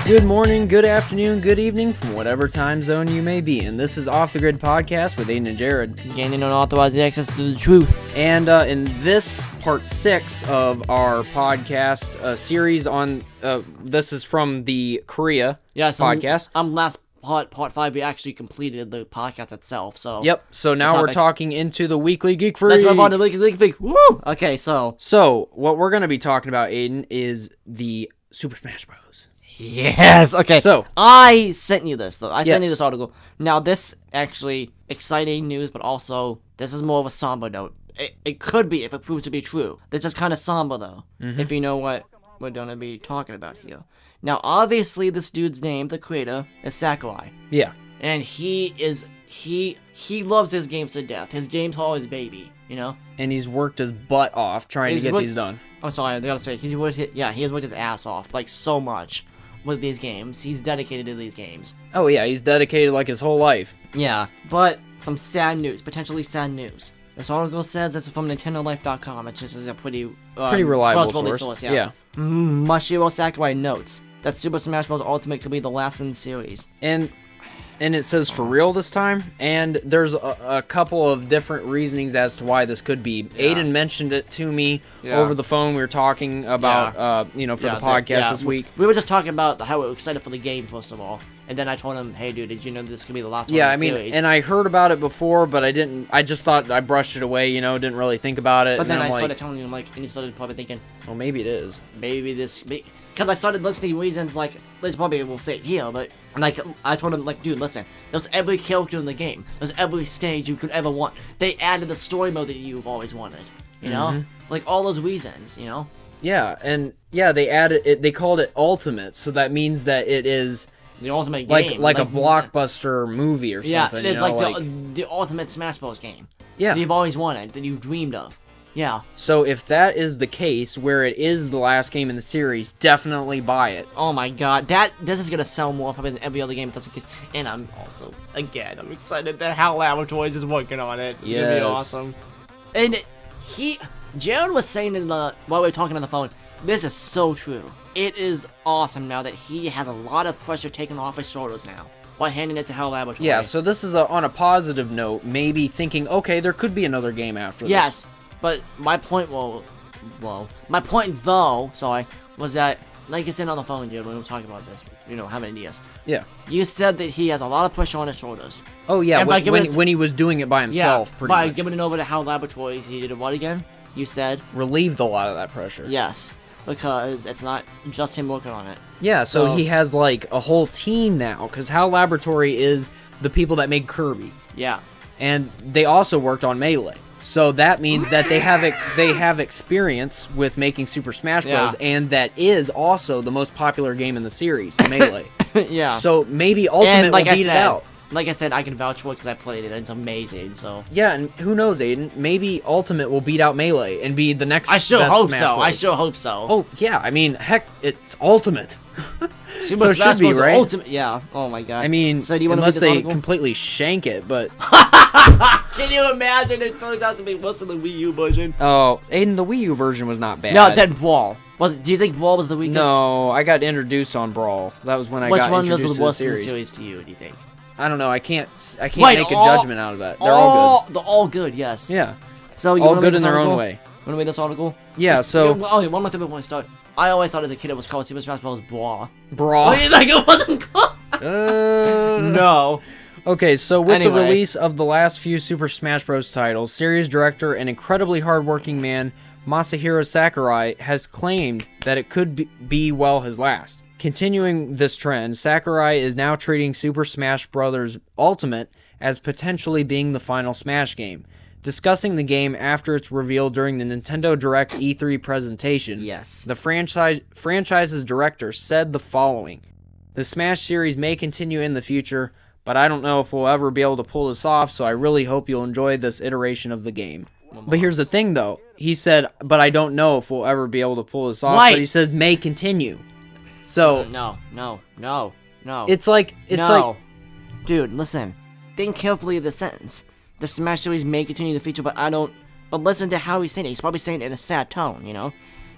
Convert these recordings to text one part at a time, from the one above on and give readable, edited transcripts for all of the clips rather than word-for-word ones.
Good morning, good afternoon, good evening, from whatever time zone you may be in. This is Off the Grid Podcast with Aiden and Jared. Gaining unauthorized access to the truth. And in this part 6 of our podcast series on, this is from the Korea podcast. Last part 5, we actually completed the podcast itself, so... Yep, so now we're talking into the Weekly Geek Freak. Let's move on to the Weekly Geek Freak. Woo! Okay, so... So, what we're going to be talking about, Aiden, is the Super Smash Bros. Yes, okay. So, I sent you this, though. I sent you Yes. this article. Now, this actually exciting news, but also, this is more of a somber note. It could be if it proves to be true. This is kind of somber, though, if you know what we're going to be talking about here. Now, obviously, this dude's name, the creator, is Sakurai. Yeah. And he loves his games to death. His games are his baby, you know? And he's worked his butt off trying to get these done. I'm sorry, I gotta say, he has worked his ass off, like, so much with these games. He's dedicated to these games. Oh, yeah, he's dedicated like his whole life. Yeah, but some sad news, potentially sad news. This article says this is from NintendoLife.com. It just is a pretty reliable trustworthy source. Yeah. Masahiro Sakurai notes that Super Smash Bros. Ultimate could be the last in the series. And it says for real this time, and there's a couple of different reasonings as to why this could be. Yeah. Aiden mentioned it to me over the phone. We were talking about, for the podcast this week. We were just talking about how we were excited for the game, first of all. And then I told him, hey, dude, did you know this could be the last one in the series? And I heard about it before, but I didn't. I just thought I brushed it away, didn't really think about it. But then I started telling him, and you started probably thinking, well, maybe it is. Maybe this... Because I started listening to reasons, Liz probably will say it here, but, I told him, dude, listen, there's every character in the game. There's every stage you could ever want. They added the story mode that you've always wanted, you know? All those reasons, you know? Yeah, and, they added it, they called it Ultimate, so that means that it is... The ultimate game. Like a blockbuster movie or something, it's the ultimate Smash Bros. Game. Yeah. That you've always wanted, that you've dreamed of. Yeah. So if that is the case, where it is the last game in the series, definitely buy it. Oh my god, this is gonna sell more probably than every other game if that's the case. And I'm also, again, I'm excited that HAL Laboratories is working on it. It's gonna be awesome. And Jared was saying while we were talking on the phone, this is so true. It is awesome now that he has a lot of pressure taken off his shoulders now by handing it to HAL Laboratories. Yeah, so this is on a positive note, maybe thinking, okay, there could be another game after this. Yes. But my point, my point though, was that, like I said on the phone, dude, when we were talking about this, having ideas. Yeah. You said that he has a lot of pressure on his shoulders. Oh yeah, when he was doing it by himself, pretty much. By giving it over to HAL Laboratories, he did what again? You said? Relieved a lot of that pressure. Yes, because it's not just him working on it. Yeah, so he has, a whole team now, because HAL Laboratory is the people that made Kirby. Yeah. And they also worked on Melee. So that means that they have experience with making Super Smash Bros. And that is also the most popular game in the series, Melee. Yeah. So maybe Ultimate will beat it out. Like I said, I can vouch for it because I played it. It's amazing. So yeah, and who knows, Aiden? Maybe Ultimate will beat out Melee and be the next. I sure best hope Smash so. Bros. I sure hope so. Oh yeah, I mean, heck, it's Ultimate. Super so Smash it should be, right? Ultimate. Yeah. Oh my god. I mean, so do you want unless to they completely shank it, but. Can you imagine it turns out to be worse than the Wii U version? Oh, Aiden, the Wii U version was not bad. No, then Brawl. Do you think Brawl was the weakest? No, I got introduced on Brawl. That was when I got introduced to the series. Which one was the worst in the series to you, do you think? I don't know. I can't make a judgment out of that. They're all good. They're all good, yes. Yeah. So you all good in their own way. Want to read this article? Yeah, so... Okay, one more thing before I start. I always thought as a kid it was called Super Smash Bros. Brawl. Brawl? It wasn't called... No. Okay, so with the release of the last few Super Smash Bros. Titles, series director and incredibly hardworking man Masahiro Sakurai has claimed that it could be his last. Continuing this trend, Sakurai is now treating Super Smash Bros. Ultimate as potentially being the final Smash game. Discussing the game after its reveal during the Nintendo Direct E3 presentation, the franchise's director said the following: "The Smash series may continue in the future, but I don't know if we'll ever be able to pull this off, so I really hope you'll enjoy this iteration of the game." But here's the thing, though. He said, but I don't know if we'll ever be able to pull this off, but he says may continue. So... No. It's like... Dude, listen. Think carefully of the sentence. The Smash series may continue in the future, but I don't... But listen to how he's saying it. He's probably saying it in a sad tone,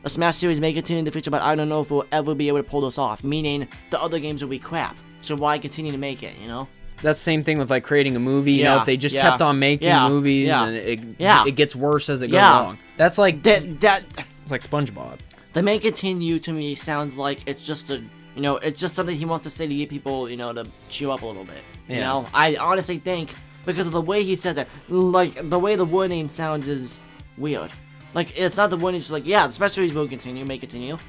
the Smash series may continue in the future, but I don't know if we'll ever be able to pull this off. Meaning, the other games will be crap. So why continue to make it, you know? That's the same thing with like creating a movie. You know, if they just kept on making movies and it gets worse as it goes along. That's like it's like SpongeBob. The may continue to me sounds like it's just a, you know, it's just something he wants to say to get people, you know, to chew up a little bit. You know, I honestly think because of the way he says it, like the way the wording sounds is weird. Like it's not the wording, it's like the Smash series will continue, may continue.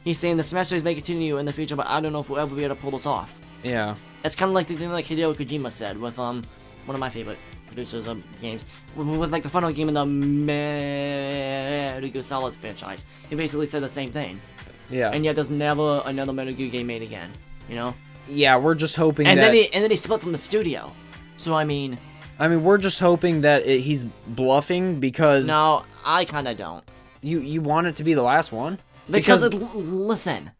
He's saying the Smash series may continue in the future, but I don't know if we'll ever be able to pull this off. Yeah. It's kind of like the thing like Hideo Kojima said with one of my favorite producers of games with like the final game in the Metal Gear Solid franchise. He basically said the same thing. Yeah. And yet there's never another Metal Gear game made again. You know. Yeah, we're just hoping that. Then he split from the studio. So I mean, we're just hoping that he's bluffing because. No, I kind of don't. You want it to be the last one? Because listen.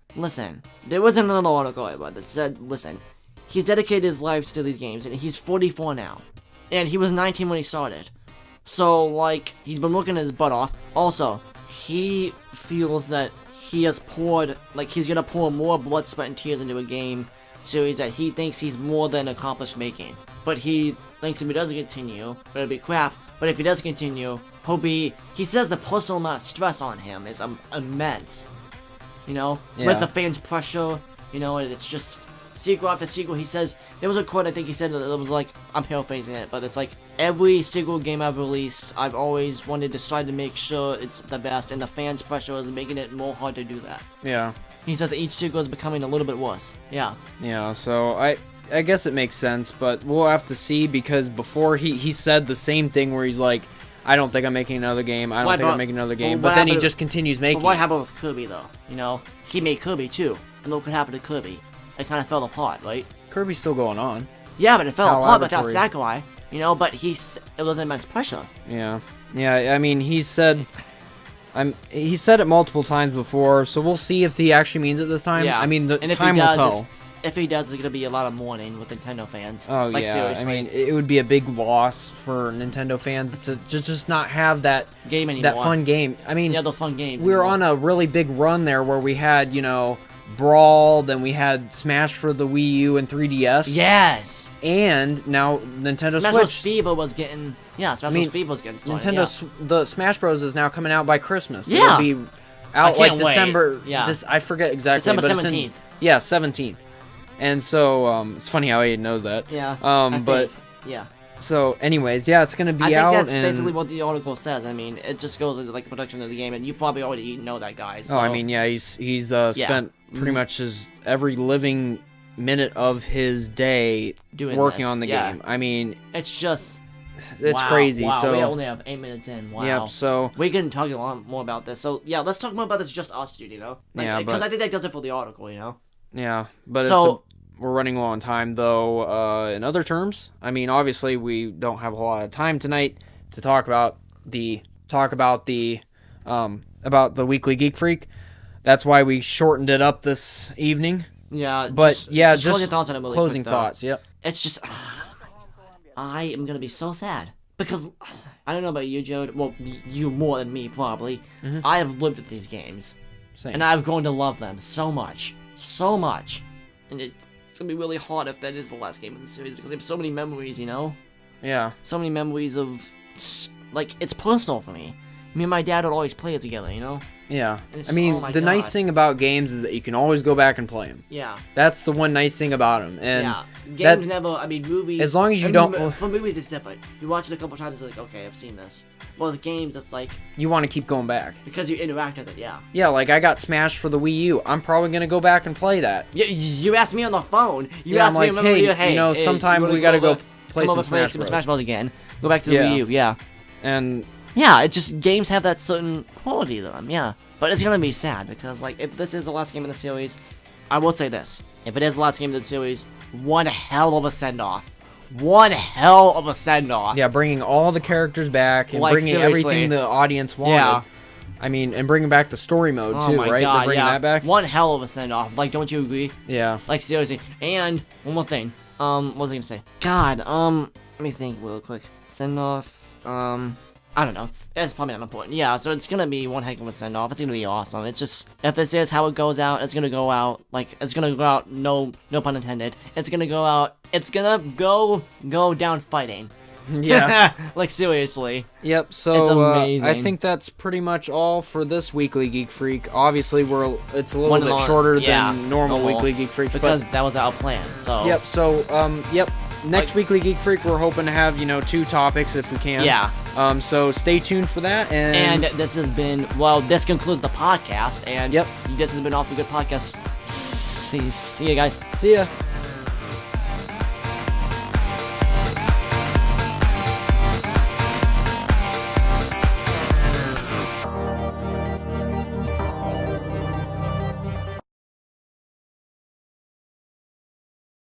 There was another article I read that said, listen. He's dedicated his life to these games, and he's 44 now. And he was 19 when he started. So, like, he's been working his butt off. Also, he feels that he has poured, like, he's gonna pour more blood, sweat, and tears into a game series that he thinks he's more than accomplished making. But he thinks if he doesn't continue, it'll be crap. But if he does continue, he says the personal amount of stress on him is immense. You know? With the fans' pressure, you know, and it's just sequel after sequel. He says, there was a quote I think he said that it was like, I'm paraphrasing it, but it's like, every single game I've released, I've always wanted to try to make sure it's the best, and the fans' pressure is making it more hard to do that. Yeah. He says that each sequel is becoming a little bit worse. Yeah. Yeah, so I guess it makes sense, but we'll have to see, because before he said the same thing where he's like, I don't think I'm making another game, I'm making another game, but then he just continues making it. What happened with Kirby, though? You know, he made Kirby, too, and look what happened to Kirby. It kind of fell apart, right? Kirby's still going on. Yeah, but it fell apart without Sakurai, you know, but it was immense pressure. Yeah. Yeah, I mean, he said it multiple times before, so we'll see if he actually means it this time. Yeah. I mean, time will tell. If he does, it's going to be a lot of mourning with Nintendo fans. Oh, like, yeah. Seriously. I mean, it would be a big loss for Nintendo fans to just not have that game anymore. That fun game. I mean, those fun games. We were on a really big run there where we had, you know, Brawl, then we had Smash for the Wii U and 3DS. Yes. And now Nintendo Smash Switch. FIFA was getting. Yeah, Smash FIFA was getting started. The Smash Bros is now coming out by Christmas. Yeah. It'll be out like December. Yeah. I forget exactly. December 17th. Yeah, 17th. And so, it's funny how Aiden knows that. Yeah. Yeah. So, anyways, yeah, it's gonna be out. I think that's basically what the article says. I mean, it just goes into like the production of the game, and you probably already know that guy. So. Oh, I mean, yeah, he's spent pretty much every living minute of his day working on the game. I mean, it's crazy. Wow, so we only have 8 minutes in. Wow. Yep. So we can talk a lot more about this. So yeah, let's talk more about this. Just us, dude. You know. Because I think that does it for the article. You know. Yeah, but we're running low on time, though. In other terms, I mean, obviously, we don't have a whole lot of time tonight to talk about the Weekly Geek Freak. That's why we shortened it up this evening. Yeah, but just closing thoughts on it really closing quick, thoughts. Yep. It's just I am gonna be so sad because I don't know about you, Joe. Well, you more than me probably. Mm-hmm. I have lived with these games, and I've grown to love them so much. And it's gonna be really hard if that is the last game in the series because I have so many memories, you know? Yeah. So many memories of, like, it's personal for me. Me and my dad would always play it together, you know? Yeah. I mean, the nice thing about games is that you can always go back and play them. Yeah. That's the one nice thing about them. And games movies. As long as you don't. For movies, it's different. You watch it a couple times, it's like, okay, I've seen this. Well, with games, it's like. You want to keep going back. Because you interact with it, yeah. Yeah, like I got Smash for the Wii U. I'm probably going to go back and play that. You asked me on the phone. You asked me, hey, sometime we got to go play some Smash Bros. Again. Go back to the Wii U, yeah. And. Yeah, it's just games have that certain quality to them, yeah. But it's gonna be sad because, like, if this is the last game in the series, I will say this: if it is the last game in the series, one hell of a send-off. One hell of a send-off. Yeah, bringing all the characters back and bringing everything the audience wanted. Yeah. I mean, and bringing back the story mode too, right? God, they're bringing that back. One hell of a send-off. Like, don't you agree? Yeah. Like, seriously. And one more thing. What was I gonna say? God. Let me think real quick. Send-off. I don't know. It's probably not important. Yeah, so it's gonna be one heck of a send off. It's gonna be awesome. It's just if this is how it goes out, it's gonna go out like it's gonna go out. No pun intended. It's gonna go out. It's gonna go down fighting. Yeah. Like seriously. Yep. It's So amazing. I think that's pretty much all for this weekly Geek Freak. Obviously, it's a little One bit long- shorter yeah, than normal normal. weekly Geek Freaks, Because but that was our plan. So yep. So yep. Next weekly Geek Freak, we're hoping to have 2 topics if we can. Yeah. So stay tuned for that. And this has been this concludes the podcast. And Yep. this has been Awfully Good Podcast. See you guys. see ya.